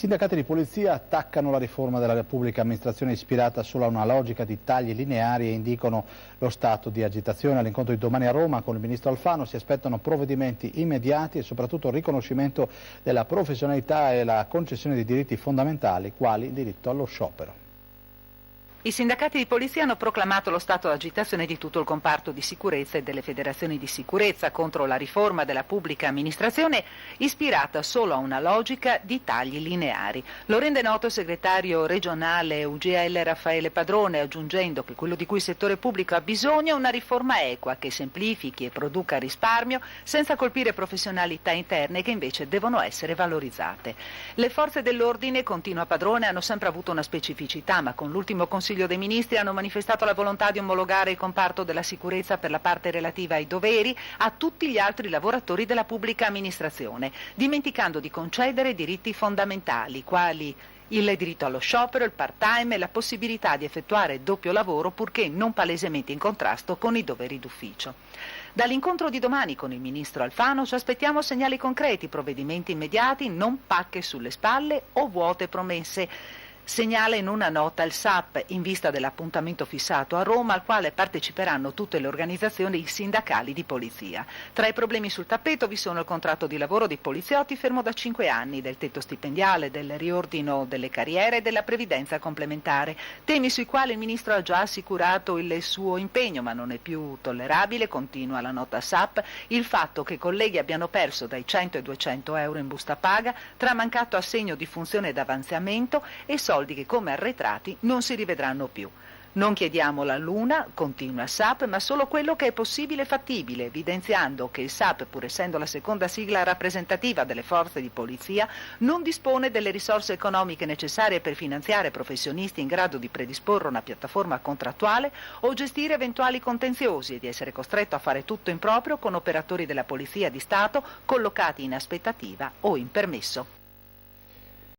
sindacati di polizia attaccano la riforma della pubblica amministrazione ispirata solo a una logica di tagli lineari e indicano lo stato di agitazione. All'incontro di domani a Roma con il ministro Alfano si aspettano provvedimenti immediati e soprattutto il riconoscimento della professionalità e la concessione di diritti fondamentali quali il diritto allo sciopero. I sindacati di polizia hanno proclamato lo stato di agitazione di tutto il comparto di sicurezza e delle federazioni di sicurezza contro la riforma della pubblica amministrazione ispirata solo a una logica di tagli lineari. Lo rende noto il segretario regionale UGL Raffaele Padrone, aggiungendo che quello di cui il settore pubblico ha bisogno è una riforma equa che semplifichi e produca risparmio senza colpire professionalità interne che invece devono essere valorizzate. Le forze dell'ordine, continua Padrone, hanno sempre avuto una specificità, ma con l'ultimo Consiglio dei Ministri hanno manifestato la volontà di omologare il comparto della sicurezza per la parte relativa ai doveri a tutti gli altri lavoratori della pubblica amministrazione, dimenticando di concedere diritti fondamentali, quali il diritto allo sciopero, il part-time e la possibilità di effettuare doppio lavoro purché non palesemente in contrasto con i doveri d'ufficio. Dall'incontro di domani con il ministro Alfano ci aspettiamo segnali concreti, provvedimenti immediati, non pacche sulle spalle o vuote promesse. Segnala in una nota il SAP in vista dell'appuntamento fissato a Roma al quale parteciperanno tutte le organizzazioni sindacali di polizia. Tra i problemi sul tappeto vi sono il contratto di lavoro dei poliziotti fermo da 5 anni, del tetto stipendiale, del riordino delle carriere e della previdenza complementare. Temi sui quali il ministro ha già assicurato il suo impegno, ma non è più tollerabile, continua la nota SAP, il fatto che i colleghi abbiano perso dai 100 ai 200 euro in busta paga tra mancato assegno di funzione ed avanzamento e soldi che come arretrati non si rivedranno più. Non chiediamo la luna, continua SAP, ma solo quello che è possibile e fattibile, evidenziando che il SAP, pur essendo la seconda sigla rappresentativa delle forze di polizia, non dispone delle risorse economiche necessarie per finanziare professionisti in grado di predisporre una piattaforma contrattuale o gestire eventuali contenziosi e di essere costretto a fare tutto in proprio con operatori della Polizia di Stato collocati in aspettativa o in permesso.